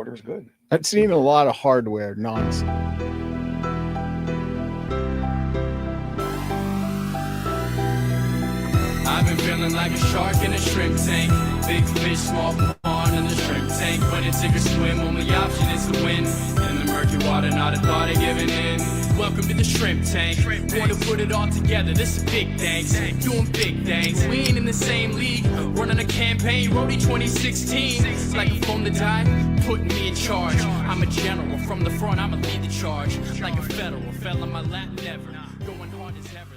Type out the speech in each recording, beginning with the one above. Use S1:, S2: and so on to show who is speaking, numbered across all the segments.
S1: water's good.
S2: I've seen a lot of hardware nonsense.
S3: I've been feeling like a shark in a shrimp tank. Big fish, small pond in the shrimp tank. When it's sink or swim, only option is to win. In the murky water, not a thought of giving in. Welcome to the shrimp tank. Want to put it all together, this is big thanks. Doing big things, we ain't in the same league. Running a campaign, Roadie 2016. Like a phone to die, putting me in charge. I'm a general, from the front I'ma lead the charge. Like a federal, fell on my lap never. Going hard as ever.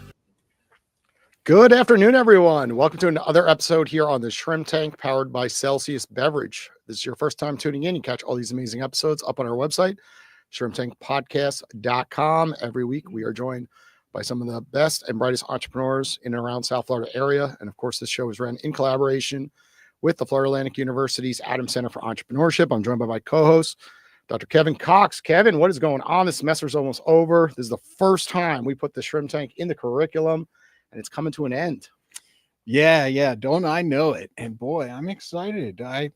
S1: Good afternoon, everyone. Welcome to another episode here on the Shrimp Tank, powered by Celsius Beverage. This is your first time tuning in. You catch all these amazing episodes up on our website, shrimptankpodcast.com. Every week, we are joined by some of the best and brightest entrepreneurs in and around South Florida area. And of course, this show is run in collaboration with the Florida Atlantic University's Adams Center for Entrepreneurship. I'm joined by my co-host, Dr. Kevin Cox. Kevin, what is going on? This semester's almost over. This is the first time we put the Shrimp Tank in the curriculum, and it's coming to an end.
S2: Yeah. Don't I know it? And boy, I'm excited. I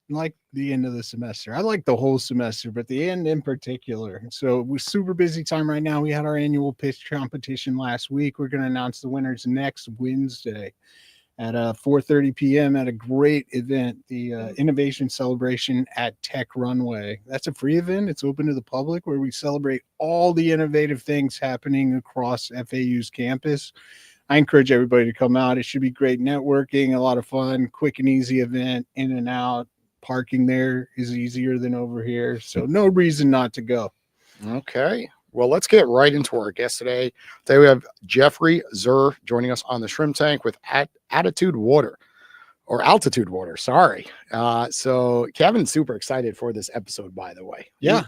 S2: like the end of the semester. I like the whole semester, but the end in particular. So we're super busy time right now. We had our annual pitch competition last week. We're going to announce the winners next Wednesday at 4:30 p.m. at a great event, the Innovation Celebration at Tech Runway. That's a free event. It's open to the public, where we celebrate all the innovative things happening across FAU's campus. I encourage everybody to come out. It should be great networking, a lot of fun, quick and easy event, in and out. Parking there is easier than over here, so no reason not to go.
S1: Okay. Well, let's get right into our guest today. Today we have Jeffrey Szur joining us on the Shrimp Tank with Altitude Water. Sorry. So Kevin's super excited for this episode, by the way.
S2: Yeah.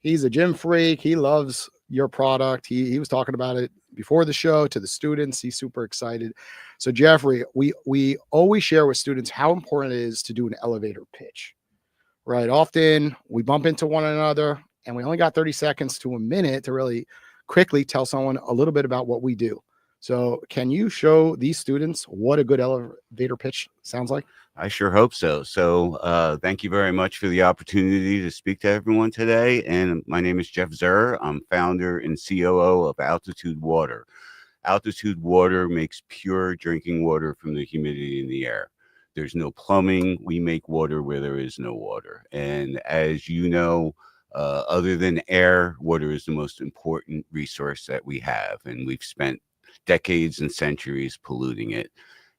S1: He's a gym freak. He loves your product. He was talking about it before the show to the students. He's super excited. So Jeffrey, we always share with students how important it is to do an elevator pitch, right? Often we bump into one another and we only got 30 seconds to a minute to really quickly tell someone a little bit about what we do. So can you show these students what a good elevator pitch sounds like?
S4: I sure hope so. So thank you very much for the opportunity to speak to everyone today. And my name is Jeff Szur. I'm founder and COO of Altitude Water. Altitude Water makes pure drinking water from the humidity in the air. There's no plumbing. We make water where there is no water. And as you know, other than air, water is the most important resource that we have. And we've spent decades and centuries polluting it.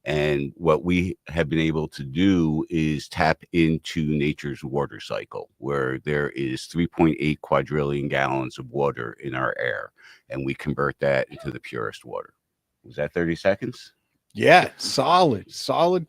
S4: And what we have been able to do is tap into nature's water cycle, where there is 3.8 quadrillion gallons of water in our air, and we convert that into the purest water. Was that 30 seconds?
S2: Yeah, solid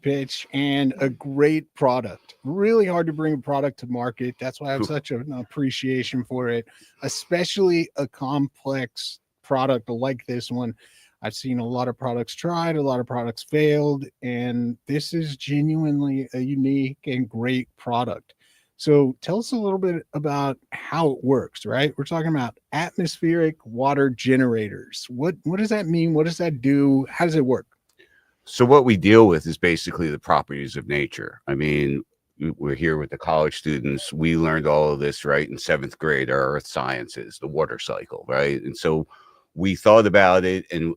S2: pitch and a great product. Really hard to bring a product to market. That's why I have such an appreciation for it, especially a complex product like this one. I've seen a lot of products tried, a lot of products failed, and this is genuinely a unique and great product. So tell us a little bit about how it works, right? We're talking about atmospheric water generators. What does that mean? What does that do? How does it work?
S4: So what we deal with is basically the properties of nature. I mean, we're here with the college students. We learned all of this, right, in 7th grade, our earth sciences, the water cycle, right? And so we thought about it, and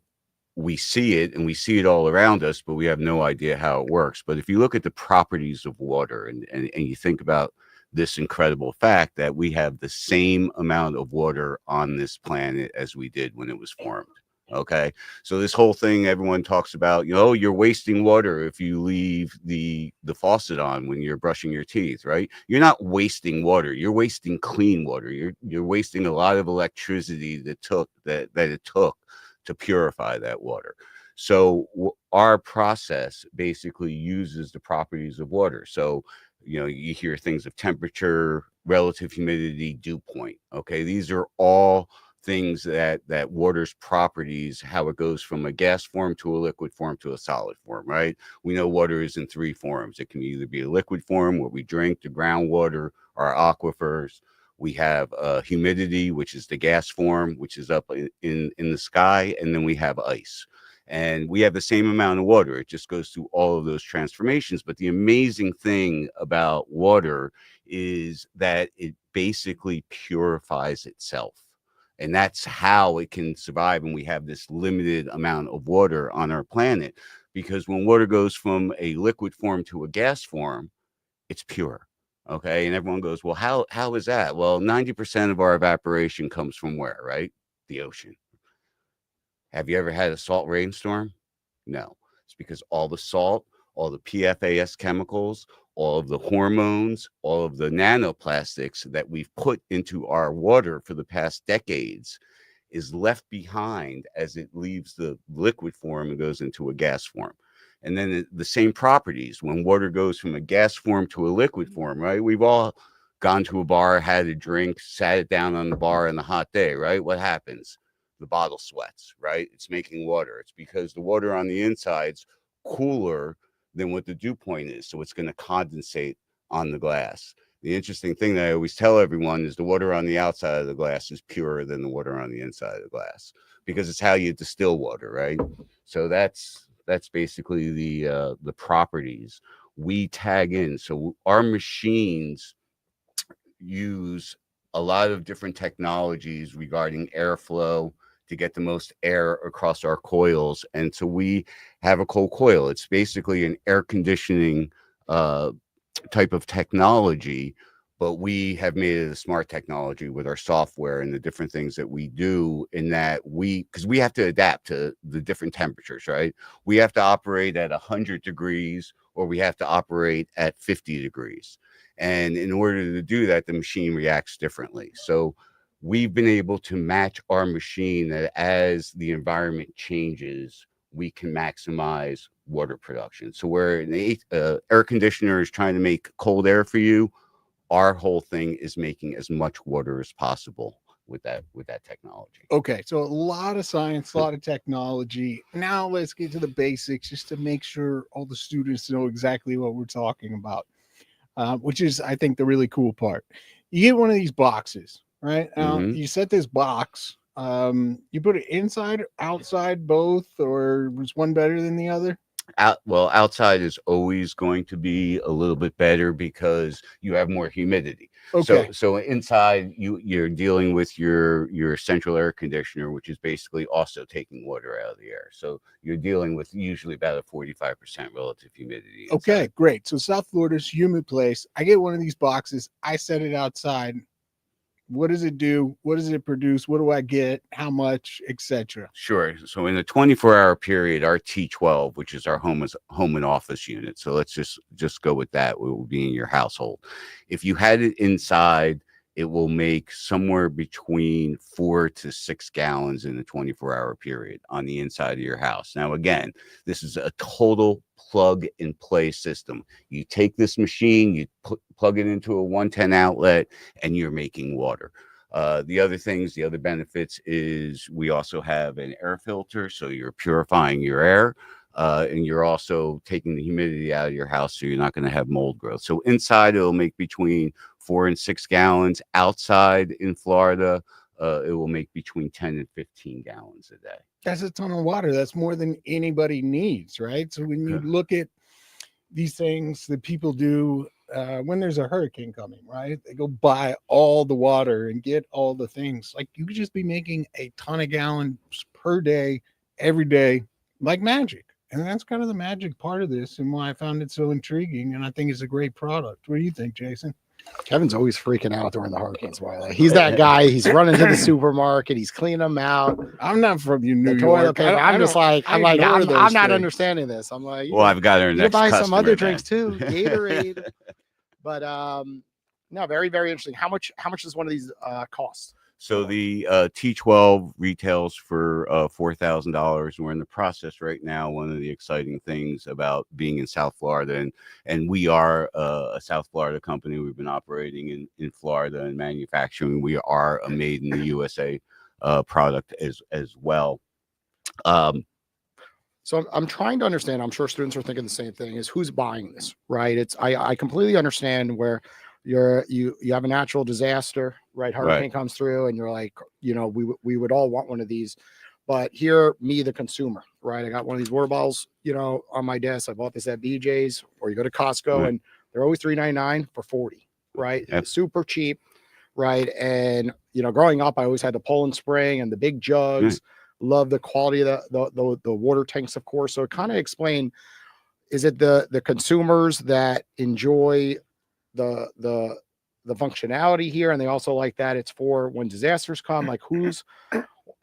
S4: we see it all around us, but we have no idea how it works. But if you look at the properties of water and you think about this incredible fact that we have the same amount of water on this planet as we did when it was formed. Okay. So this whole thing, everyone talks about, you're wasting water if you leave the faucet on when you're brushing your teeth, right? You're not wasting water. You're wasting clean water. You're wasting a lot of electricity that it took to purify that water. So our process basically uses the properties of water. So, you hear things of temperature, relative humidity, dew point. Okay. These are all things that water's properties, how it goes from a gas form to a liquid form to a solid form, right? We know water is in 3 forms. It can either be a liquid form, what we drink, the groundwater, our aquifers. We have humidity, which is the gas form, which is up in the sky. And then we have ice. And we have the same amount of water. It just goes through all of those transformations. But the amazing thing about water is that it basically purifies itself. And that's how it can survive. And we have this limited amount of water on our planet, because when water goes from a liquid form to a gas form, it's pure. Okay. And everyone goes, well, how is that? Well, 90% of our evaporation comes from where, right? The ocean. Have you ever had a salt rainstorm? No. It's because all the salt, all the PFAS chemicals, all of the hormones, all of the nanoplastics that we've put into our water for the past decades is left behind as it leaves the liquid form and goes into a gas form. And then the same properties when water goes from a gas form to a liquid form, right? We've all gone to a bar, had a drink, sat it down on the bar on a hot day, right? What happens? The bottle sweats, right? It's making water. It's because the water on the inside's cooler than what the dew point is. So it's going to condensate on the glass. The interesting thing that I always tell everyone is the water on the outside of the glass is purer than the water on the inside of the glass, because it's how you distill water, right? So that's basically the properties we tag in. So our machines use a lot of different technologies regarding airflow to get the most air across our coils. And so we have a cold coil. It's basically an air conditioning type of technology, but we have made it a smart technology with our software and the different things that we do, in that because we have to adapt to the different temperatures, right? We have to operate at 100 degrees or we have to operate at 50 degrees. And in order to do that, the machine reacts differently. So we've been able to match our machine that as the environment changes, we can maximize water production. So where an air conditioner is trying to make cold air for you, our whole thing is making as much water as possible with that technology.
S2: Okay, so a lot of science, a lot of technology. Now let's get to the basics, just to make sure all the students know exactly what we're talking about, which is, I think, the really cool part. You get one of these boxes, right? Now you set this box. You put it inside, outside, both, or was one better than the other?
S4: Outside is always going to be a little bit better because you have more humidity.
S2: Okay.
S4: So inside you're dealing with your central air conditioner, which is basically also taking water out of the air. So you're dealing with usually about a 45% relative humidity.
S2: Okay, great. So South Florida's humid place. I get one of these boxes. I set it outside. What does it do? What does it produce? What do I get? How much, etc.?
S4: Sure. So in a 24-hour period, our T12, which is our home and office unit. So let's just go with that. It will be in your household. If you had it inside, it will make somewhere between 4 to 6 gallons in a 24-hour period on the inside of your house. Now, again, this is a total plug and play system. You take this machine, you plug it into a 110 outlet, and you're making water. The other benefits is we also have an air filter, so you're purifying your air, and you're also taking the humidity out of your house, so you're not going to have mold growth. So inside, it'll make between 4 and 6 gallons. Outside in Florida, it will make between 10 and 15 gallons a day.
S2: That's a ton of water. That's more than anybody needs, right? So when you look at these things that people do when there's a hurricane coming, right? They go buy all the water and get all the things. Like, you could just be making a ton of gallons per day, every day, like magic. And that's kind of the magic part of this and why I found it so intriguing. And I think it's a great product. What do you think, Jason?
S1: Kevin's always freaking out during the hurricanes. He's that guy. He's running to the supermarket. He's cleaning them out.
S2: I'm not from New York.
S1: Toilet paper. I'm not understanding this. I'm like,
S4: well, I've got our next
S1: buy
S4: customer,
S1: some other
S4: man.
S1: drinks too, Gatorade. But no, very, very interesting. How much does one of these cost?
S4: So the T12 retails for $4,000. We're in the process right now. One of the exciting things about being in South Florida, and we are a South Florida company. We've been operating in Florida and manufacturing. We are a made in the USA product as well.
S1: So I'm trying to understand. I'm sure students are thinking the same thing. Is who's buying this, right? I completely understand where you have a natural disaster, right? Hurricane comes through and you're like, we would all want one of these. But here, me, the consumer, right? I got one of these water bottles, on my desk. I bought this at BJ's, or you go to Costco,
S4: Right.
S1: and they're always $3.99 for 40, right?
S4: Yep.
S1: Super cheap, right? And growing up, I always had the Poland Spring and the big jugs. Love the quality of the water tanks, of course. So it kind of explained, is it the consumers that enjoy the functionality here, and they also like that it's for when disasters come? Like, who's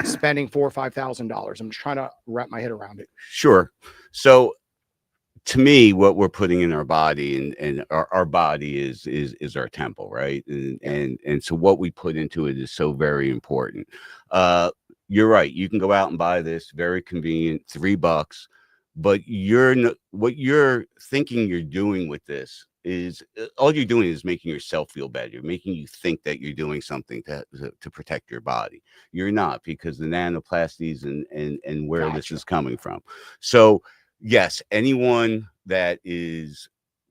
S1: spending $4,000 or $5,000? I'm just trying to wrap my head around it.
S4: Sure. So to me, what we're putting in our body, and our body is our temple, right? And so what we put into it is so very important. You're right. You can go out and buy this, very convenient, $3, but what you're thinking you're doing with this is all you're doing is making yourself feel better, making you think that you're doing something to protect your body. You're not, because the nanoplastics and where this is coming from. So yes, anyone that is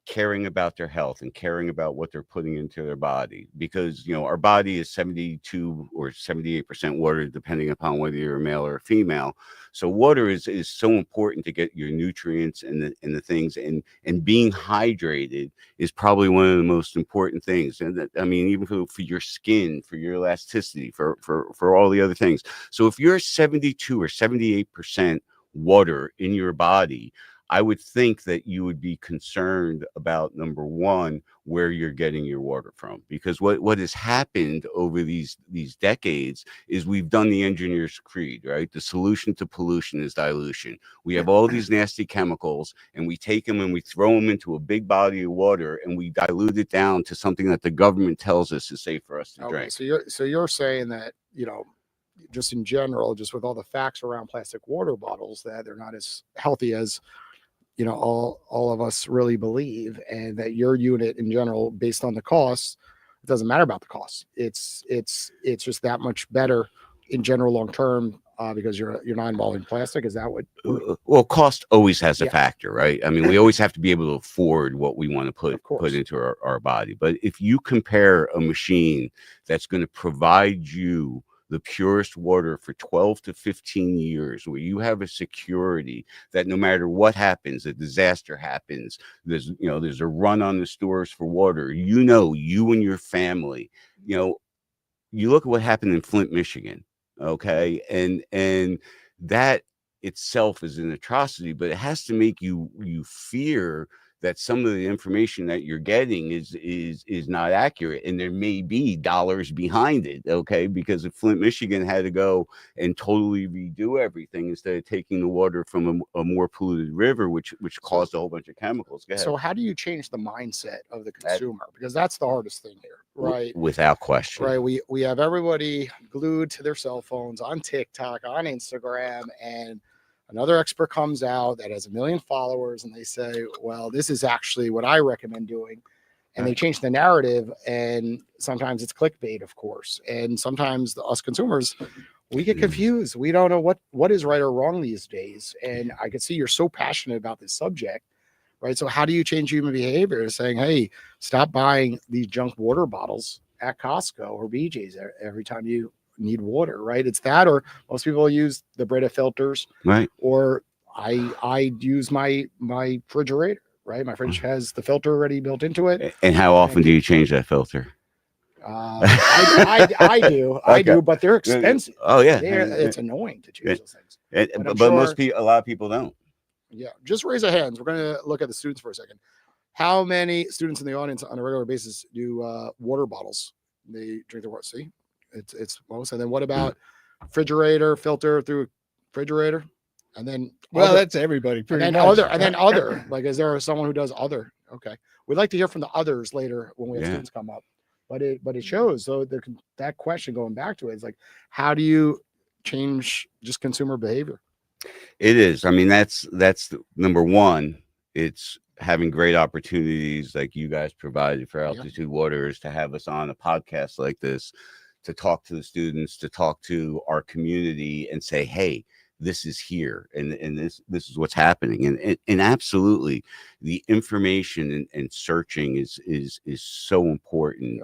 S4: caring about their health and caring about what they're putting into their body, because our body is 72 or 78% water, depending upon whether you're a male or a female. So water is so important to get your nutrients and the things, and being hydrated is probably one of the most important things. And that, I mean, even for your skin, for your elasticity, for all the other things. So if you're 72 or 78% water in your body, I would think that you would be concerned about, number one, where you're getting your water from, because what has happened over these decades is we've done the engineer's creed, right? The solution to pollution is dilution. We have all these nasty chemicals, and we take them and we throw them into a big body of water, and we dilute it down to something that the government tells us is safe for us to drink.
S1: So you're saying that, just in general, just with all the facts around plastic water bottles, that they're not as healthy as all of us really believe, and that your unit in general, based on the cost, it doesn't matter about the cost. It's just that much better in general long term, because you're not involving plastic. Is that what?
S4: Well, cost always has a factor, right? I mean, we always have to be able to afford what we want to put into our body. But if you compare a machine that's going to provide you the purest water for 12 to 15 years, where you have a security that no matter what happens, a disaster happens, there's a run on the stores for water, you and your family, you look at what happened in Flint, Michigan. Okay. And that itself is an atrocity, but it has to make you fear that some of the information that you're getting is not accurate, and there may be dollars behind it. Okay, because if Flint, Michigan had to go and totally redo everything instead of taking the water from a more polluted river, which caused a whole bunch of chemicals. Go ahead.
S1: So how do you change the mindset of the consumer? Because that's the hardest thing here, right?
S4: Without question.
S1: Right. We have everybody glued to their cell phones, on TikTok, on Instagram, and another expert comes out that has 1 million followers, and they say, well, this is actually what I recommend doing. And they change the narrative, and sometimes it's clickbait, of course. And sometimes us consumers, we get confused. We don't know what is right or wrong these days. And I can see you're so passionate about this subject, right? So how do you change human behavior? Saying, hey, stop buying these junk water bottles at Costco or BJ's every time you need water, right? It's that, or most people use the Brita filters,
S4: right? Or
S1: I use my refrigerator, right? My fridge has the filter already built into it.
S4: And how often do you change that filter?
S1: I do, I do, but they're expensive.
S4: Oh yeah,
S1: it's annoying to change those things.
S4: But most people, a lot of people don't.
S1: Yeah, just raise a hands. We're going to look at the students for a second. How many students in the audience on a regular basis do water bottles? They drink their water. See, it's most. And then what about refrigerator, filter through refrigerator? And then
S2: that's everybody.
S1: And then other. Like, is there someone who does other? Okay, we'd like to hear from the others later when we have students come up. But it shows. So that question, going back to it, is like, how do you change just consumer behavior?
S4: It is. I mean, that's number one. It's having great opportunities like you guys provided for Altitude Waters to have us on a podcast like this, to talk to the students, to talk to our community and say, hey, this is here, and this is what's happening. And absolutely, the information and searching is so important.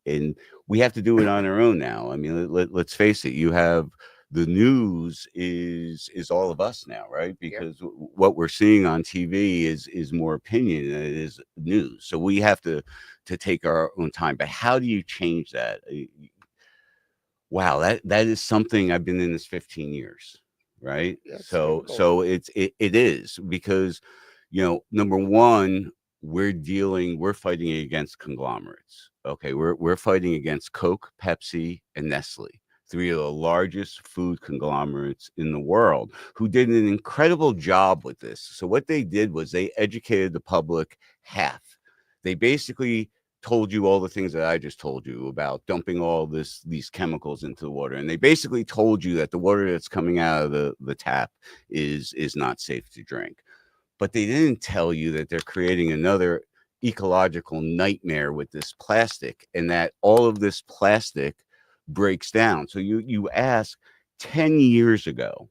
S4: And we have to do it on our own now. I mean, let's face it, you have the news is all of us now, right? Because what we're seeing on TV is more opinion than it is news. So we have to take our own time. But how do you change that? Wow, that is something. I've been in this 15 years, right?
S1: Yeah, it's
S4: So
S1: difficult.
S4: it is because, number one, we're fighting against conglomerates. Okay, we're fighting against Coke, Pepsi, and Nestle, three of the largest food conglomerates in the world, who did an incredible job with this. So what they did was they educated the public half. They basically told you all the things that I just told you about dumping all these chemicals into the water. And they basically told you that the water that's coming out of the tap is not safe to drink. But they didn't tell you that they're creating another ecological nightmare with this plastic, and that all of this plastic breaks down. So you ask, 10 years ago,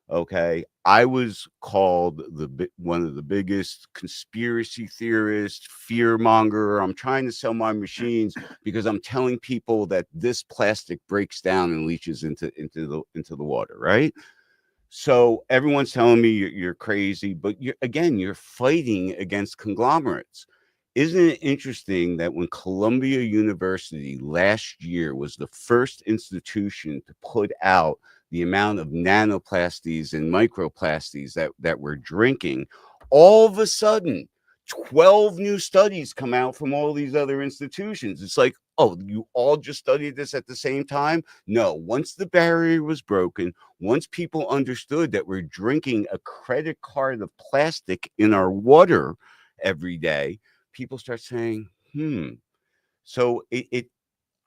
S4: okay, I was called one of the biggest conspiracy theorists, fear monger. I'm trying to sell my machines because I'm telling people that this plastic breaks down and leaches into the water, right? So everyone's telling me you're crazy, but you're fighting against conglomerates. Isn't it interesting that when Columbia University last year was the first institution to put out the amount of nanoplasties and microplasties that we're drinking, all of a sudden 12 new studies come out from all these other institutions? It's like, oh, you all just studied this at the same time? No, once the barrier was broken, once people understood that we're drinking a credit card of plastic in our water every day, people start saying, So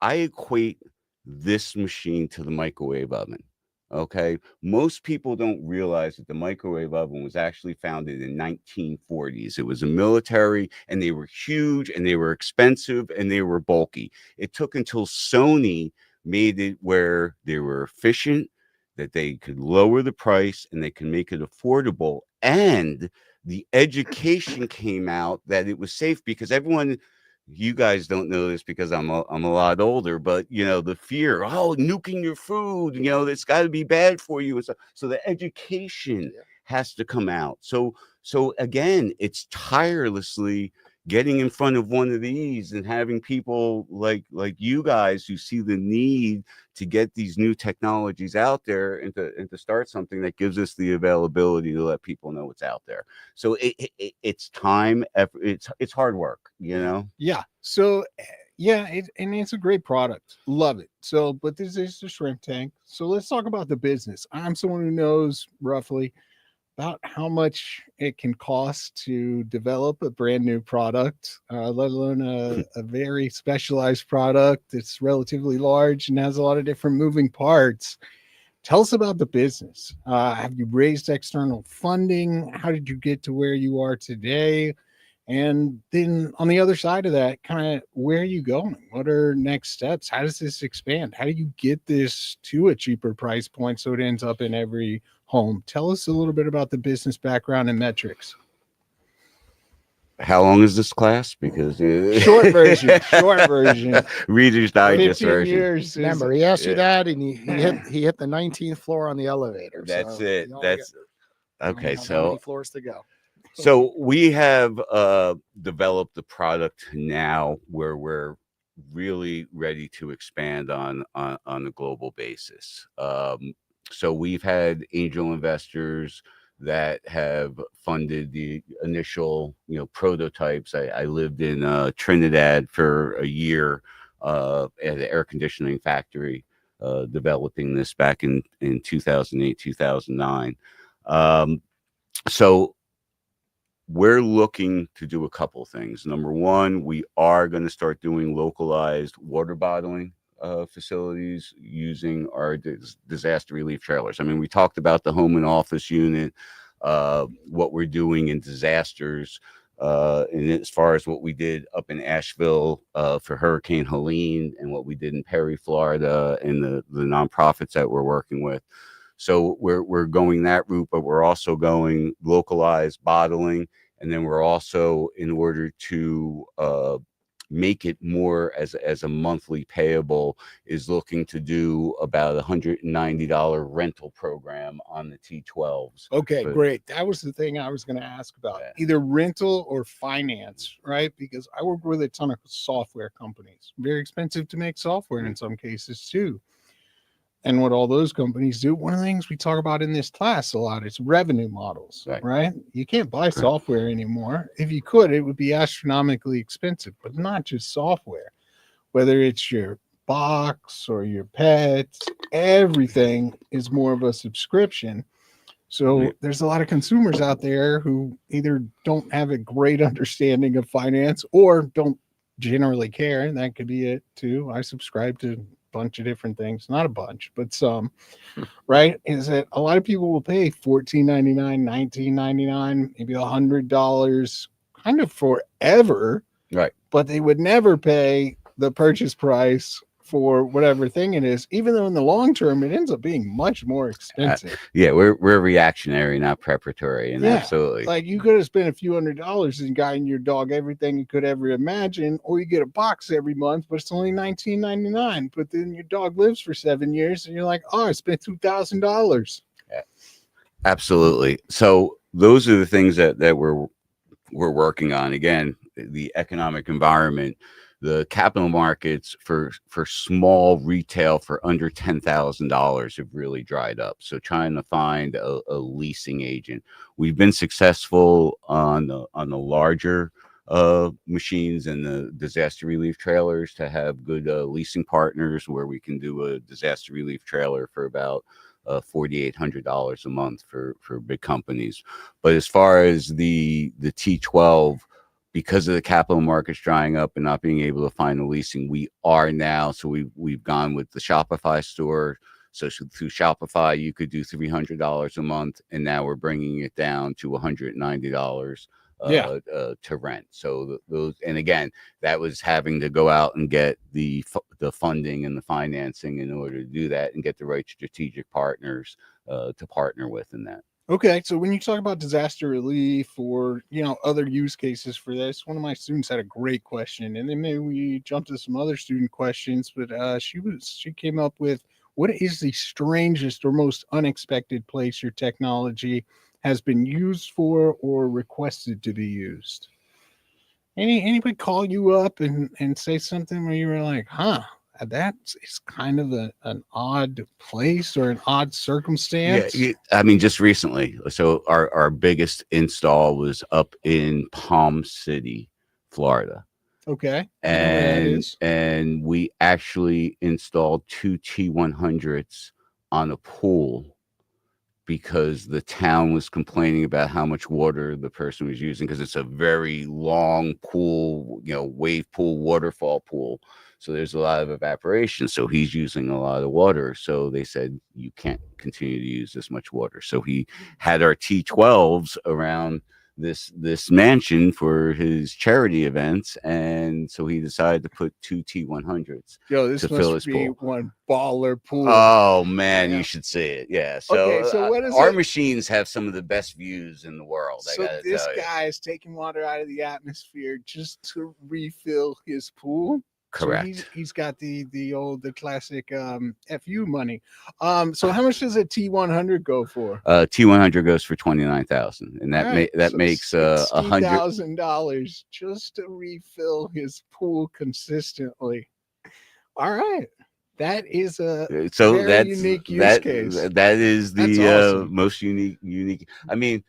S4: I equate this machine to the microwave oven. Okay. Most people don't realize that the microwave oven was actually founded in 1940s. It was a military, and they were huge, and they were expensive, and they were bulky. It took until Sony made it where they were efficient, that they could lower the price, and they could make it affordable. And the education came out that it was safe, because everyone, you guys don't know this because I'm a lot older, but the fear, nuking your food, it's got to be bad for you. And so the education has to come out. So again, it's tirelessly getting in front of one of these and having people like you guys who see the need to get these new technologies out there, and to start something that gives us the availability to let people know what's out there. So it's time, effort, it's hard work,
S2: Yeah. So and it's a great product. Love it. So, but this is the shrimp tank. So let's talk about the business. I'm someone who knows roughly about how much it can cost to develop a brand new product, let alone a very specialized product that's relatively large and has a lot of different moving parts. Tell us about the business. Have you raised external funding? How did you get to where you are today? And then on the other side of that, kind of, where are you going? What are next steps? How does this expand? How do you get this to a cheaper price point so it ends up in every home? Tell us a little bit about the business background and metrics.
S4: How long is this class? Because
S2: short version,
S4: Reader's Digest version.
S2: Years
S1: Remember, he asked you that, and he hit the 19th floor on the elevator.
S4: That's
S1: so
S4: it. That's okay.
S1: how
S4: So
S1: many floors to go?
S4: So we have developed the product now where we're really ready to expand on a global basis. So we've had angel investors that have funded the initial, prototypes. I lived in Trinidad for a year at an air conditioning factory, developing this back in 2008, 2009. So we're looking to do a couple things. Number one, we are going to start doing localized water bottling facilities using our disaster relief trailers. I mean, we talked about the home and office unit, what we're doing in disasters, and as far as what we did up in Asheville for Hurricane Helene, and what we did in Perry, Florida, and the nonprofits that we're working with. So we're going that route, but we're also going localized bottling. And then we're also, in order to make it more as a monthly payable, is looking to do about $190 rental program on the T12s.
S2: Okay,
S4: But-
S2: great. That was the thing I was going to ask about.
S4: Yeah.
S2: Either rental or finance, right? Because I work with a ton of software companies. Very expensive to make software in some cases too. And what all those companies do, one of the things we talk about in this class a lot is revenue models, right? You can't buy software anymore. If you could, it would be astronomically expensive, but not just software. Whether it's your box or your pets, everything is more of a subscription. So there's a lot of consumers out there who either don't have a great understanding of finance or don't generally care. And that could be it too. I subscribe to bunch of different things, not a bunch, but some, right? Is that a lot of people will pay $14.99, $19.99, maybe $100 kind of forever,
S4: Right.
S2: but they would never pay the purchase price for whatever thing it is, even though in the long term it ends up being much more expensive.
S4: Yeah, we're reactionary, not preparatory, and absolutely.
S2: Like you could have spent a few $100s and gotten your dog everything you could ever imagine, or you get a box every month, but it's only $19.99. But then your dog lives for 7 years, and you're like, oh, I spent $2,000.
S4: Yeah, absolutely. So those are the things that we're working on. Again, the economic environment. The capital markets for small retail for under $10,000 have really dried up. So trying to find a leasing agent. We've been successful on the larger machines and the disaster relief trailers to have good leasing partners where we can do a disaster relief trailer for about $4,800 a month for big companies. But as far as the T12, because of the capital markets drying up and not being able to find the leasing, we are now. So we've gone with the Shopify store. So through Shopify, you could do $300 a month, and now we're bringing it down to $190 to rent. So those, and again, that was having to go out and get the funding and the financing in order to do that, and get the right strategic partners to partner with in that.
S2: Okay, so when you talk about disaster relief or, other use cases for this, one of my students had a great question, and then maybe we jump to some other student questions, but she came up with, what is the strangest or most unexpected place your technology has been used for or requested to be used? Anybody call you up and say something where you were like, that is kind of an odd place or an odd circumstance?
S4: Yeah, I mean, just recently. So our biggest install was up in Palm City, Florida.
S2: Okay.
S4: And we actually installed 2 T100s on a pool because the town was complaining about how much water the person was using, because it's a very long pool, wave pool, waterfall pool. So there's a lot of evaporation. So he's using a lot of water. So they said, you can't continue to use this much water. So he had our T12s around this mansion for his charity events, and so he decided to put 2 T100s.
S2: This
S4: to
S2: must
S4: fill his
S2: be
S4: pool.
S2: One baller pool.
S4: Oh man, you should see it. Yeah. So,
S2: what is
S4: our
S2: it?
S4: Machines have some of the best views in the world.
S2: So this guy is taking water out of the atmosphere just to refill his pool.
S4: Correct.
S2: So he's got the classic FU money. So how much does a T100 go for?
S4: T100 goes for $29,000, and that makes
S2: $100,000 just to refill his pool consistently. All right, that is a very unique use case.
S4: That is the
S2: awesome.
S4: Most unique. I mean,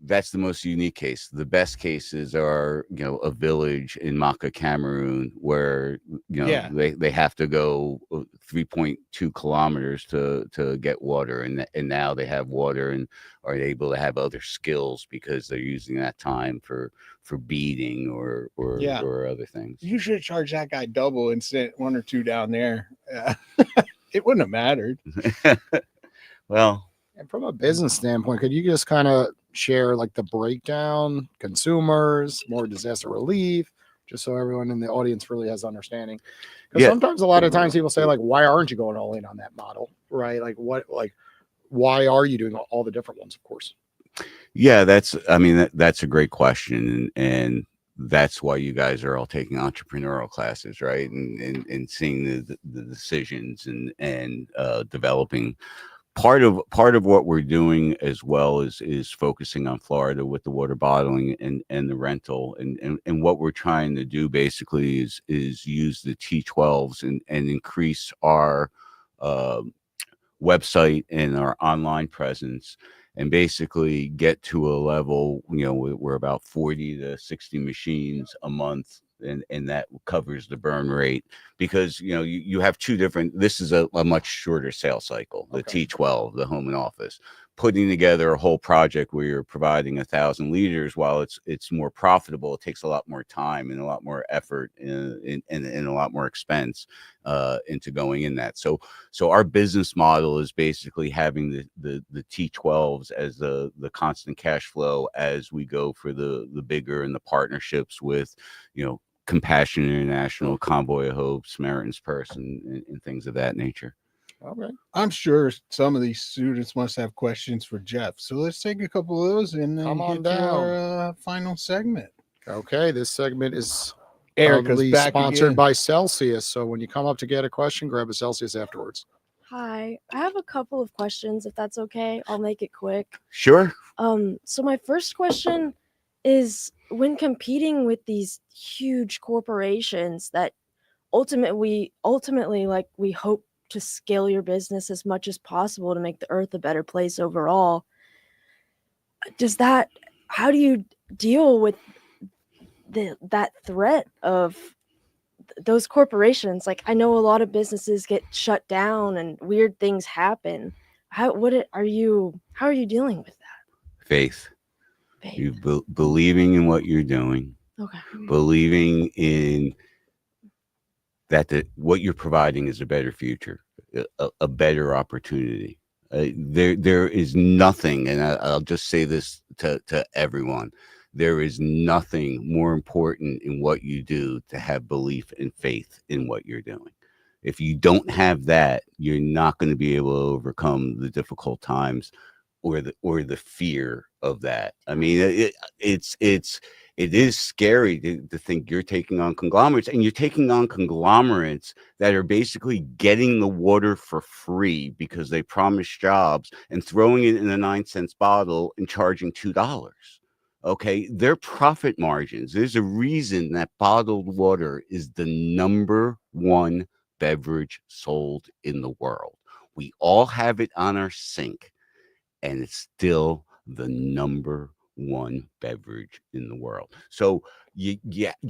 S4: that's the most unique case. The best cases are, a village in Maka, Cameroon, where they have to go 3.2 kilometers to get water, and now they have water and are able to have other skills because they're using that time for beading or other things.
S2: You should charge that guy double and send 1 or 2 down there. It wouldn't have mattered.
S4: Well,
S1: and from a business standpoint, could you just kind of share like the breakdown, consumers, more disaster relief, just so everyone in the audience really has understanding? Because sometimes, a lot of times, people say like, "Why aren't you going all in on that model?" Right? Like, why are you doing all the different ones? Of course.
S4: Yeah, that's a great question, and that's why you guys are all taking entrepreneurial classes, right? And seeing the decisions and developing. Part of what we're doing as well is focusing on Florida with the water bottling and the rental, and what we're trying to do basically is use the T12s and increase our website and our online presence, and basically get to a level, we're about 40 to 60 machines a month, and that covers the burn rate, because you have two different. This is a much shorter sales cycle, the T12, the home and office. Putting together a whole project where you're providing 1,000 liters, while it's more profitable, it takes a lot more time and a lot more effort and a lot more expense into going in that. So our business model is basically having the T12s as the constant cash flow as we go for the bigger and the partnerships with, Compassion International, Convoy of Hope, Samaritan's Purse, and things of that nature.
S1: All right.
S2: I'm sure some of these students must have questions for Jeff. So let's take a couple of those and then
S1: Come on
S2: get
S1: down.
S2: to our final segment.
S1: Okay, this segment is
S2: Erica's
S1: probably
S2: back
S1: sponsored
S2: again.
S1: by Celsius. So when you come up to get a question, grab a Celsius afterwards.
S5: Hi, I have a couple of questions, if that's okay. I'll make it quick.
S4: Sure.
S5: So my first question is, when competing with these huge corporations that ultimately, like, we hope to scale your business as much as possible to make the earth a better place overall, how do you deal with that threat of those corporations? Like, I know a lot of businesses get shut down and weird things happen. How are you dealing with that?
S4: Faith.
S5: Faith.
S4: You believing in what you're doing.
S5: Okay.
S4: Believing in that what you're providing is a better future, a better opportunity. There is nothing, and I'll just say this to everyone. There is nothing more important in what you do to have belief and faith in what you're doing. If you don't have that, you're not going to be able to overcome the difficult times or the fear of that. I mean, it is scary to think you're taking on conglomerates, and you're taking on conglomerates that are basically getting the water for free because they promise jobs, and throwing it in a 9-cent bottle and charging $2. Okay, their profit margins. There's a reason that bottled water is the #1 beverage sold in the world. We all have it on our sink, and it's still the #1 beverage in the world. So you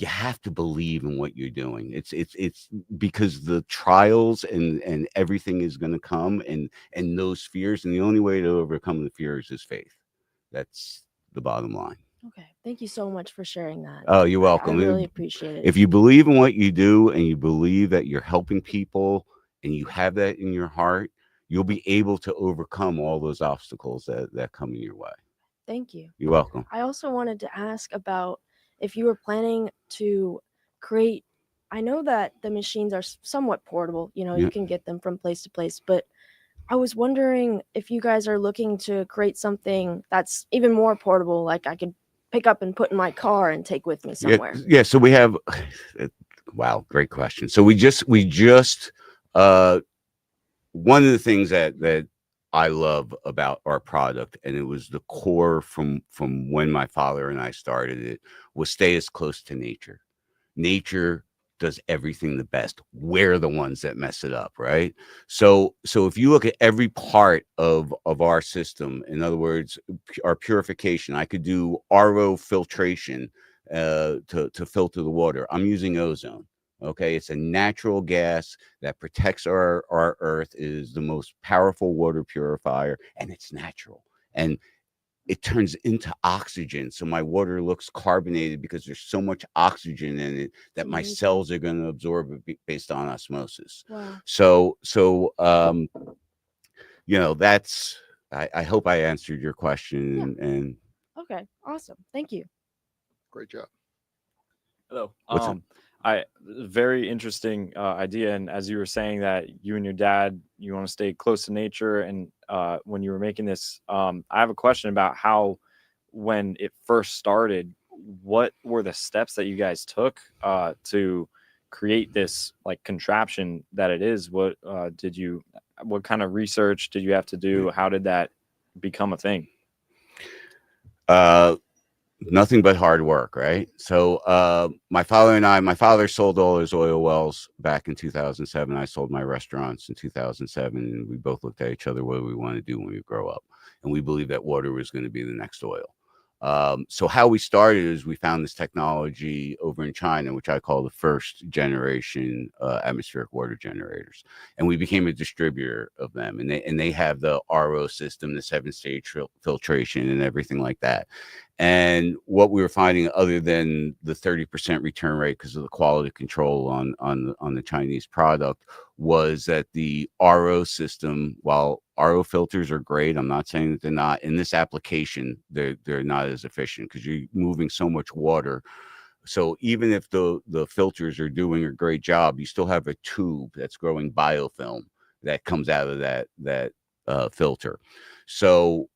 S4: have to believe in what you're doing. It's because the trials and everything is going to come, and those fears, and the only way to overcome the fears is faith. That's the bottom line.
S5: Okay. Thank you so much for sharing that.
S4: Oh, you're welcome.
S5: I really appreciate it.
S4: If you believe in what you do, and you believe that you're helping people, and you have that in your heart, you'll be able to overcome all those obstacles that come in your way.
S5: Thank you.
S4: You're welcome.
S5: I also wanted to ask about if you were planning to create. I know that the machines are somewhat portable. You can get them from place to place, but I was wondering if you guys are looking to create something that's even more portable, like I could pick up and put in my car and take with me somewhere.
S4: Yeah. So we have. Wow, great question. So we just one of the things that I love about our product, and it was the core from when my father and I started it, was stay as close to nature. Nature does everything the best. We're the ones that mess it up, right? So if you look at every part of our system, in other words, our purification, I could do RO filtration to filter the water. I'm using ozone. Okay, it's a natural gas that protects our earth, is the most powerful water purifier, and it's natural. And it turns into oxygen. So my water looks carbonated because there's so much oxygen in it that my cells are going to absorb it based on osmosis.
S5: Wow.
S4: So that's, I hope I answered your question.
S5: Yeah.
S4: And
S5: Okay, awesome. Thank you.
S1: Great job.
S6: Hello.
S4: What's up?
S6: Very interesting idea. And as you were saying that you and your dad, you want to stay close to nature. And when you were making this, I have a question about how, when it first started, what were the steps that you guys took to create this like contraption that it is? What kind of research did you have to do? How did that become a thing?
S4: Nothing but hard work, right? So my father sold all his oil wells back in 2007. I sold my restaurants in 2007, and we both looked at each other, what do we want to do when we grow up? And we believed that water was going to be the next oil. So how we started is we found this technology over in China, which I call the first generation atmospheric water generators, and we became a distributor of them. And they have the RO system, the 7-stage filtration, and everything like that. And what we were finding, other than the 30% return rate because of the quality control on the Chinese product, was that the RO system, while RO filters are great, I'm not saying that they're not, in this application, they're not as efficient because you're moving so much water. So even if the filters are doing a great job, you still have a tube that's growing biofilm that comes out of that filter. So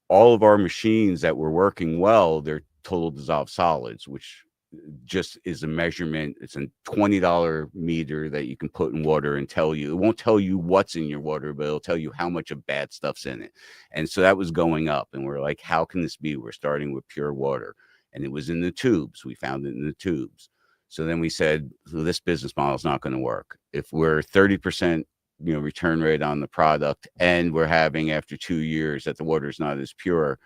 S4: all of our machines that were working well, they're total dissolved solids, which just is a measurement. It's a $20 meter that you can put in water and tell you. It won't tell you what's in your water, but it'll tell you how much of bad stuff's in it. And so that was going up. And we're like, how can this be? We're starting with pure water. And it was in the tubes. We found it in the tubes. So then we said, well, this business model is not going to work. If we're 30% return rate on the product, and we're having after 2 years that the water is not as pure.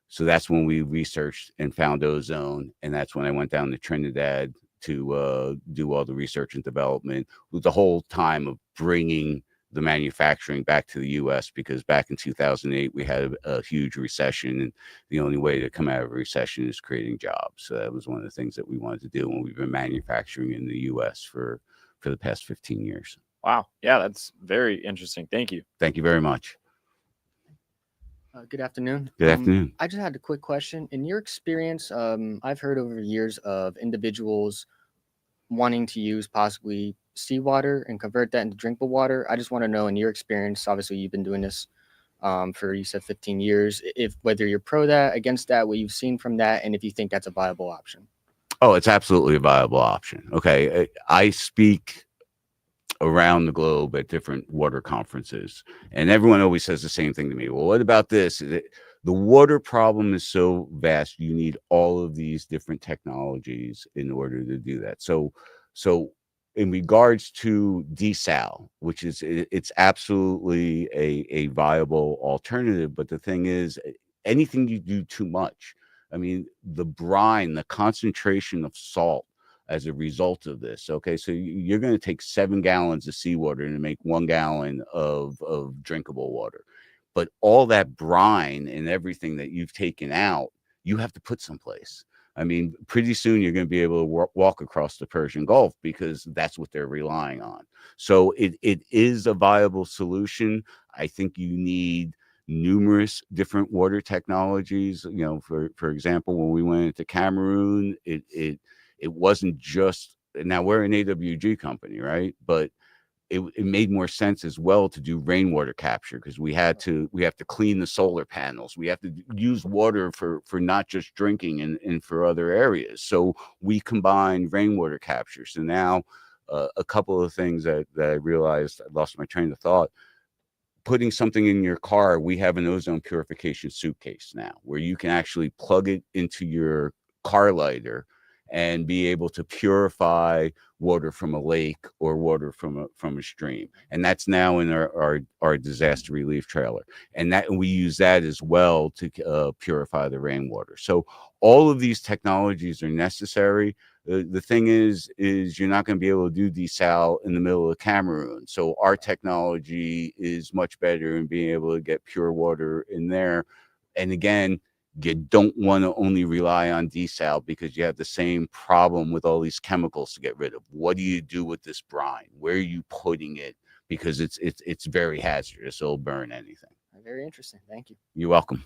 S4: So that's when we researched and found ozone, and that's when I went down to Trinidad to do all the research and development, with the whole time of bringing the manufacturing back to the U.S. because back in 2008 we had a huge recession, and the only way to come out of a recession is creating jobs. So that was one of the things that we wanted to do, and we've been manufacturing in the U.S. for the past 15 years.
S6: Wow. Yeah, that's very interesting. Thank you.
S4: Thank you very much.
S7: Good afternoon.
S4: Good afternoon.
S7: I just had a quick question. In your experience, I've heard over years of individuals wanting to use possibly seawater and convert that into drinkable water. I just want to know, in your experience, obviously you've been doing this for, you said, 15 years, if whether you're pro that, against that, what you've seen from that, and if you think that's a viable option.
S4: Oh, it's absolutely a viable option. Okay. I speak around the globe at different water conferences, and everyone always says the same thing to me. Well, what about this? The water problem is so vast, you need all of these different technologies in order to do that. So in regards to desal, which is, it's absolutely a viable alternative, but the thing is, anything you do too much, I mean, the brine, the concentration of salt as a result of this. Okay, so you're going to take 7 gallons of seawater to make 1 gallon of drinkable water, but all that brine and everything that you've taken out, you have to put someplace. I mean, pretty soon you're going to be able to walk across the Persian Gulf because that's what they're relying on. So it is a viable solution. I think you need numerous different water technologies. For example, when we went into Cameroon, it wasn't just, now we're an AWG company, right? But it made more sense as well to do rainwater capture, because we have to clean the solar panels. We have to use water for not just drinking and for other areas. So we combine rainwater capture. So now a couple of things that I realized, I lost my train of thought. Putting something in your car, we have an ozone purification suitcase now where you can actually plug it into your car lighter and be able to purify water from a lake or water from a stream. And that's now in our disaster relief trailer. And we use that as well to purify the rainwater. So all of these technologies are necessary. The thing is you're not going to be able to do desal in the middle of Cameroon. So our technology is much better in being able to get pure water in there. And again, you don't want to only rely on desal because you have the same problem with all these chemicals to get rid of. What do you do with this brine? Where are you putting it? Because it's very hazardous. It'll burn anything.
S7: Very interesting. Thank you.
S4: You're welcome.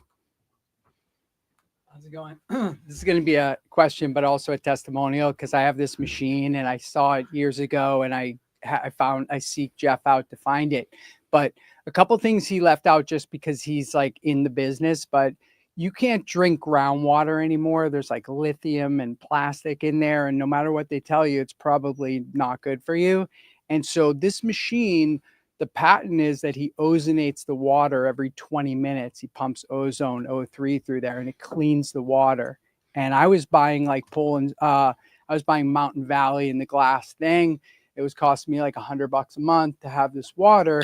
S8: How's it going? This is going to be a question, but also a testimonial, because I have this machine and I saw it years ago, and I seek Jeff out to find it. But a couple things he left out just because he's like in the business, but you can't drink groundwater anymore. There's like lithium and plastic in there. And no matter what they tell you, it's probably not good for you. And so this machine, the patent is that he ozonates the water every 20 minutes. He pumps ozone O3 through there and it cleans the water. And I was buying like I was buying Mountain Valley in the glass thing. It was costing me like $100 a month to have this water.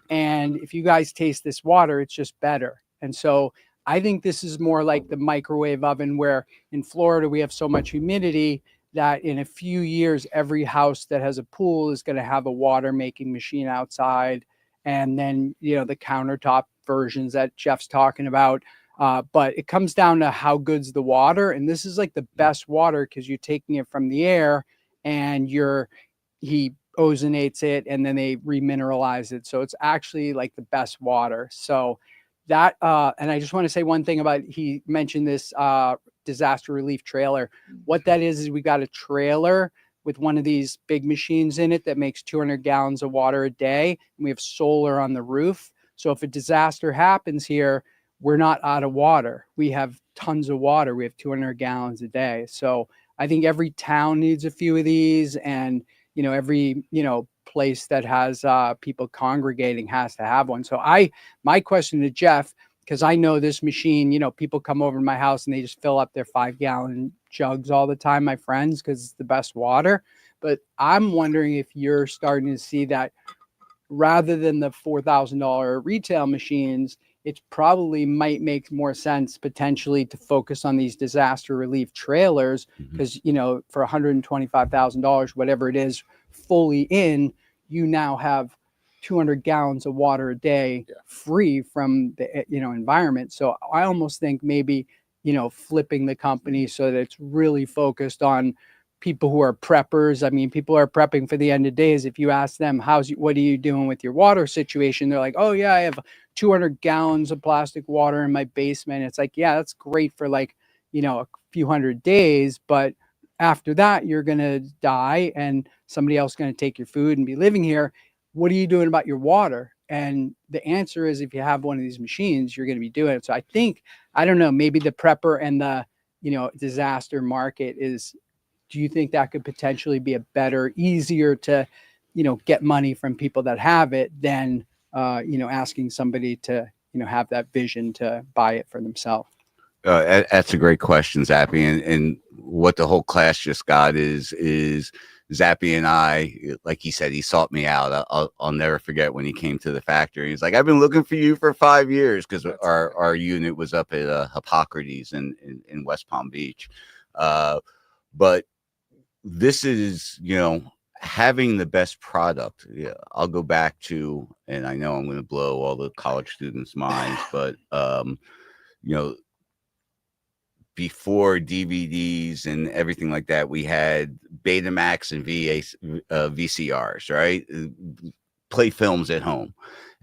S8: And if you guys taste this water, it's just better. And so I think this is more like the microwave oven, where in Florida we have so much humidity that in a few years, every house that has a pool is going to have a water making machine outside. And then, you know, the countertop versions that Jeff's talking about. But it comes down to how good's the water. And this is like the best water because you're taking it from the air and he ozonates it and then they remineralize it. So it's actually like the best water. So that, and I just want to say one thing about, he mentioned this disaster relief trailer. What that is we got a trailer with one of these big machines in it that makes 200 gallons of water a day. And we have solar on the roof. So if a disaster happens here, we're not out of water. We have tons of water. We have 200 gallons a day. So I think every town needs a few of these, and, you know, every, you know, place that has people congregating has to have one. So my question to Jeff, because I know this machine, you know, people come over to my house and they just fill up their 5-gallon jugs all the time, my friends, because it's the best water. But I'm wondering if you're starting to see that rather than the $4,000 retail machines, it probably might make more sense potentially to focus on these disaster relief trailers, because, you know, for $125,000, whatever it is, fully in, you now have 200 gallons of water a day free from the, you know, environment. So I almost think maybe, you know, flipping the company so that it's really focused on people who are preppers. I mean, people are prepping for the end of days. If you ask them, what are you doing with your water situation? They're like, oh yeah, I have 200 gallons of plastic water in my basement. It's like, yeah, that's great for like, you know, a few hundred days, but after that, you're going to die and somebody else is going to take your food and be living here. What are you doing about your water? And the answer is, if you have one of these machines, you're going to be doing it. So I think, I don't know, maybe the prepper and the, you know, disaster market is, do you think that could potentially be a better, easier to, you know, get money from people that have it than, you know, asking somebody to, you know, have that vision to buy it for themselves?
S4: That's a great question, Zappy. And what the whole class just got is Zappy and I, like he said, he sought me out. I'll never forget when he came to the factory. He's like, I've been looking for you for 5 years, because our unit was up at Hippocrates in West Palm Beach. But this is, you know, having the best product. Yeah, I'll go back to, and I know I'm going to blow all the college students' minds, but you know, before DVDs and everything like that, we had Betamax and VCRs, right? Play films at home.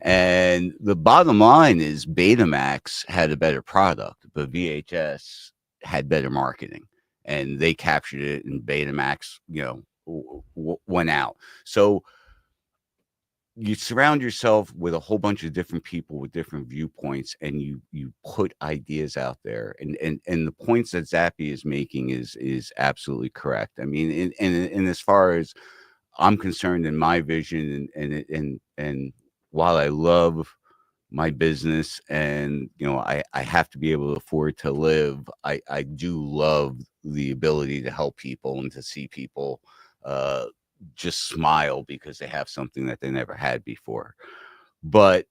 S4: And the bottom line is Betamax had a better product, but VHS had better marketing, and they captured it, and Betamax, you know, went out. So you surround yourself with a whole bunch of different people with different viewpoints, and you put ideas out there, and the points that Zappy is making is absolutely correct. I mean, and as far as I'm concerned, in my vision, and while I love my business, and, you know, I have to be able to afford to live, I do love the ability to help people and to see people just smile because they have something that they never had before. But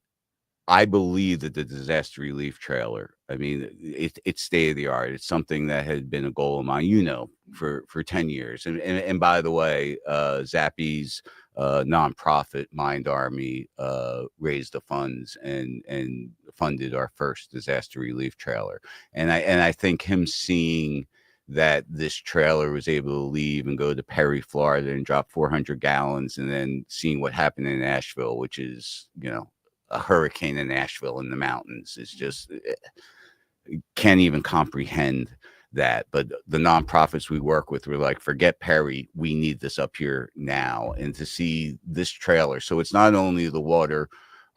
S4: I believe that the disaster relief trailer, I mean, it's state of the art. It's something that had been a goal of mine, you know, for 10 years. And by the way, Zappy's nonprofit Mind Army raised the funds and funded our first disaster relief trailer. And I think him seeing that this trailer was able to leave and go to Perry, Florida, and drop 400 gallons, and then seeing what happened in Nashville, which is, you know, a hurricane in Nashville in the mountains, is just, can't even comprehend that. But the nonprofits we work with were like, forget Perry, we need this up here now. And to see this trailer, so it's not only the water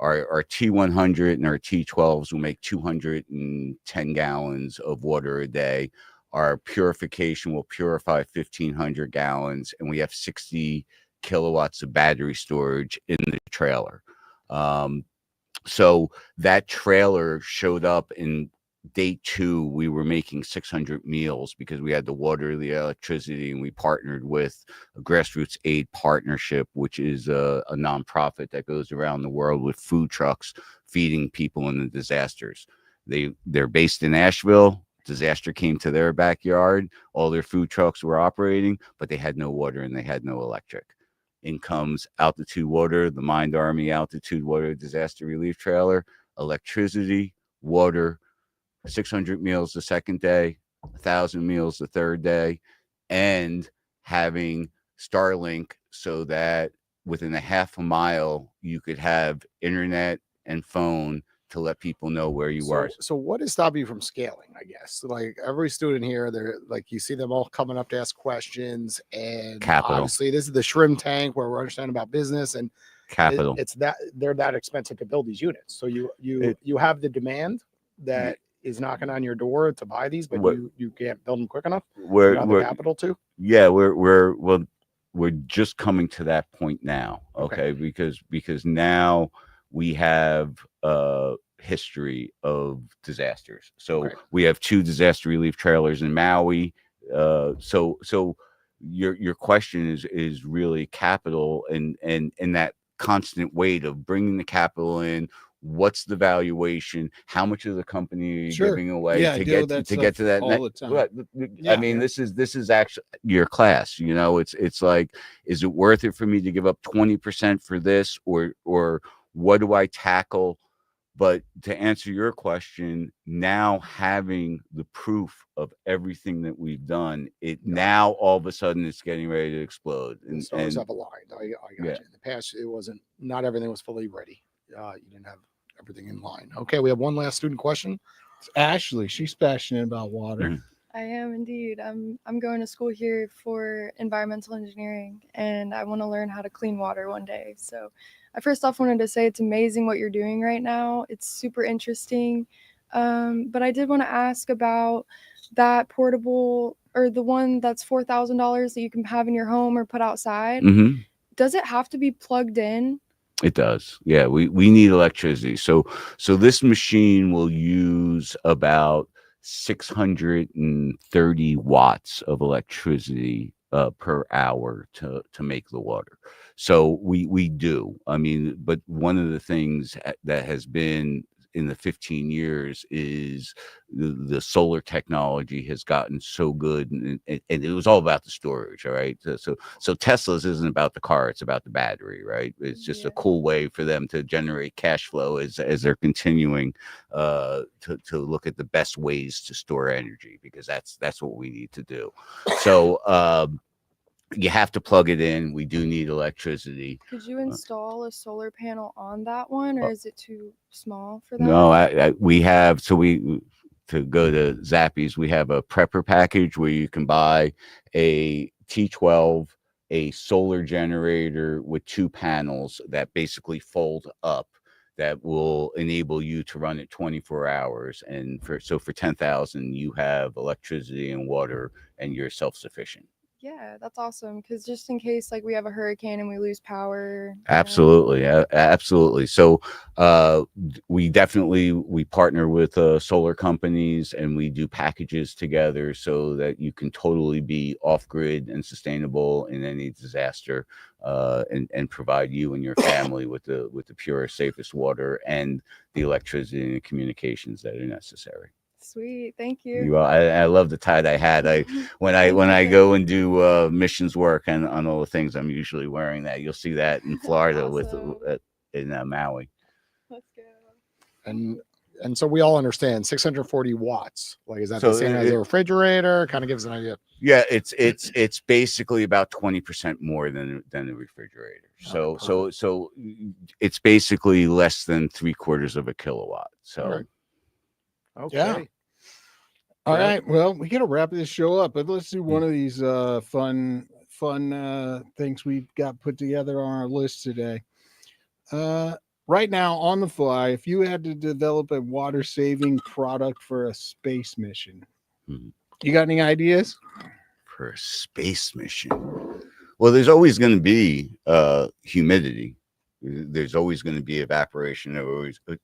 S4: Our T100 and our T12s will make 210 gallons of water a day. Our purification will purify 1,500 gallons, and we have 60 kilowatts of battery storage in the trailer. So that trailer showed up in day 2. We were making 600 meals because we had the water, the electricity, and we partnered with a grassroots aid partnership, which is a nonprofit that goes around the world with food trucks feeding people in the disasters. They're based in Asheville. Disaster came to their backyard. All their food trucks were operating, but they had no water and they had no electric. In comes Altitude Water, the Mind Army Altitude Water Disaster Relief Trailer, electricity, water, 600 meals the second day, 1,000 meals the third day, and having Starlink so that within a half a mile, you could have internet and phone to let people know where you are.
S1: So what is stopping you from scaling, I guess? Like every student here, they're like, you see them all coming up to ask questions, and
S4: Capital.
S1: Obviously this is the shrimp tank where we're understanding about business, and
S4: Capital.
S1: it's that they're that expensive to build these units. So you have the demand that is knocking on your door to buy these, but you can't build them quick enough. You have the capital to.
S4: Yeah, we're just coming to that point now. Okay. Because now we have history of disasters. So we have 2 disaster relief trailers in Maui. So your question is really capital and that constant weight of bringing the capital in. What's the valuation? How much of the company are you giving away to get to that?
S2: All the time.
S4: I mean, this is actually your class. You know, it's like, is it worth it for me to give up 20% for this, or what do I tackle? But to answer your question, now having the proof of everything that we've done, now all of a sudden it's getting ready to explode.
S1: And stars have aligned. I got you. In the past, not everything was fully ready. You didn't have everything in line. Okay, we have one last student question.
S2: It's Ashley. She's passionate about water.
S4: Mm-hmm.
S9: I am indeed. I'm going to school here for environmental engineering, and I want to learn how to clean water one day. So I first off wanted to say it's amazing what you're doing right now. It's super interesting. But I did want to ask about that portable, or the one that's $4,000 that you can have in your home or put outside.
S4: Mm-hmm.
S9: Does it have to be plugged in?
S4: It does. Yeah, we need electricity. So this machine will use about 630 watts of electricity per hour to make the water. So we do. I mean, but one of the things that has been in the 15 years is the solar technology has gotten so good, and it was all about the storage. All right. So Tesla's isn't about the car, it's about the battery, right? It's just a cool way for them to generate cash flow as they're continuing to look at the best ways to store energy, because that's what we need to do. So you have to plug it in. We do need electricity.
S9: Could you install a solar panel on that one, or is it too small for that?
S4: No, we have. So to go to Zappy's, we have a prepper package where you can buy a T12, a solar generator with 2 panels that basically fold up, that will enable you to run it 24 hours. And for $10,000, you have electricity and water, and you're self-sufficient.
S9: Yeah, that's awesome. Because just in case, like, we have a hurricane and we lose power.
S4: Absolutely. Absolutely. So we partner with solar companies, and we do packages together so that you can totally be off grid and sustainable in any disaster, and provide you and your family with the purest, safest water and the electricity and the communications that are necessary.
S9: Sweet, thank you.
S4: I love the tie-dye hat. When I go and do missions work and on all the things, I'm usually wearing that. You'll see that in Florida
S9: Awesome.
S4: in Maui.
S9: Let's go.
S1: And so we all understand 640 watts. Like, is that
S4: So
S1: the same as a refrigerator? Kind of gives an idea.
S4: Yeah, it's basically about 20% more than the refrigerator. So it's basically less than 3/4 of a kilowatt. So
S1: Right. Okay.
S2: Yeah. All right. Well, we got to wrap this show up, but let's do one of these fun things we've got put together on our list today. right now on the fly, if you had to develop a water saving product for a space mission,
S4: Mhm.
S2: you got any ideas?
S4: For a space mission, well, there's always going to be humidity. There's always going to be evaporation.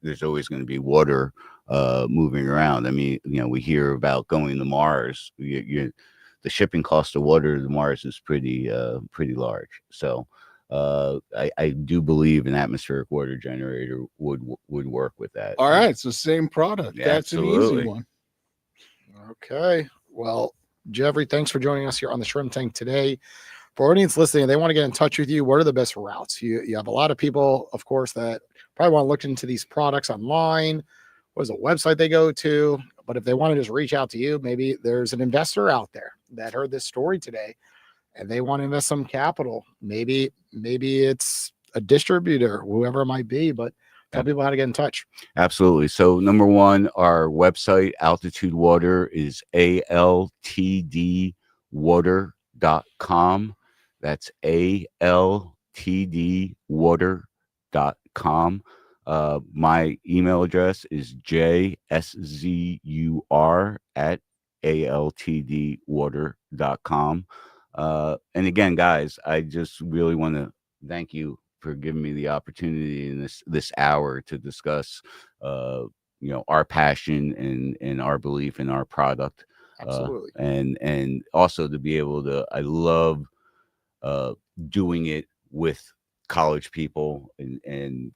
S4: There's always going to be water moving around. I mean, we hear about going to Mars. The shipping cost of water to Mars is pretty large. So I do believe an atmospheric water generator would work with that.
S2: All right, so same product.
S4: Yeah,
S2: That's an
S4: absolutely.
S2: easy one.
S1: Okay. Well, Jeffrey, thanks for joining us here on the Shrimp Tank today. For audience listening, they want to get in touch with you. What are the best routes? You have a lot of people, of course, that probably want to look into these products online. What is the website they go to? But if they want to just reach out to you, maybe there's an investor out there that heard this story today and they want to invest some capital. Maybe it's a distributor, whoever it might be, but tell people how to get in touch.
S4: Absolutely. So number one, our website, Altitude Water, is altdwater.com. That's altdwater.com. My email address is jszur@altdwater.com. And again, guys, I just really want to thank you for giving me the opportunity in this hour to discuss our passion and our belief in our product.
S1: Absolutely.
S4: And also to be able to, I love doing it with college people, and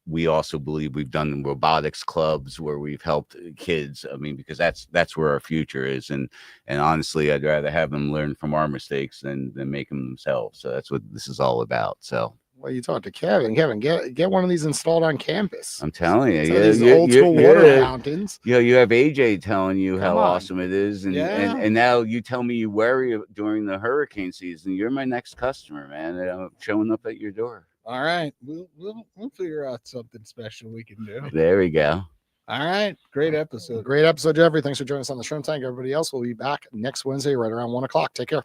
S4: we also believe we've done robotics clubs where we've helped kids. I mean, because that's where our future is, and honestly, I'd rather have them learn from our mistakes than make them themselves. So that's what this is all about. So
S1: Well, you talk to Kevin. Kevin, get one of these installed on campus.
S4: I'm telling you,
S1: Some of these old school water fountains.
S4: You have AJ telling you how
S2: Come on.
S4: awesome it is, and,
S2: Yeah.
S4: and now you tell me you worry during the hurricane season. You're my next customer, man. And I'm showing up at your door.
S2: All right, we'll figure out something special we can do.
S4: There we go.
S2: All right, great episode.
S1: Great episode, Jeffrey. Thanks for joining us on the Shrimp Tank. Everybody else will be back next Wednesday right around 1 o'clock. Take care.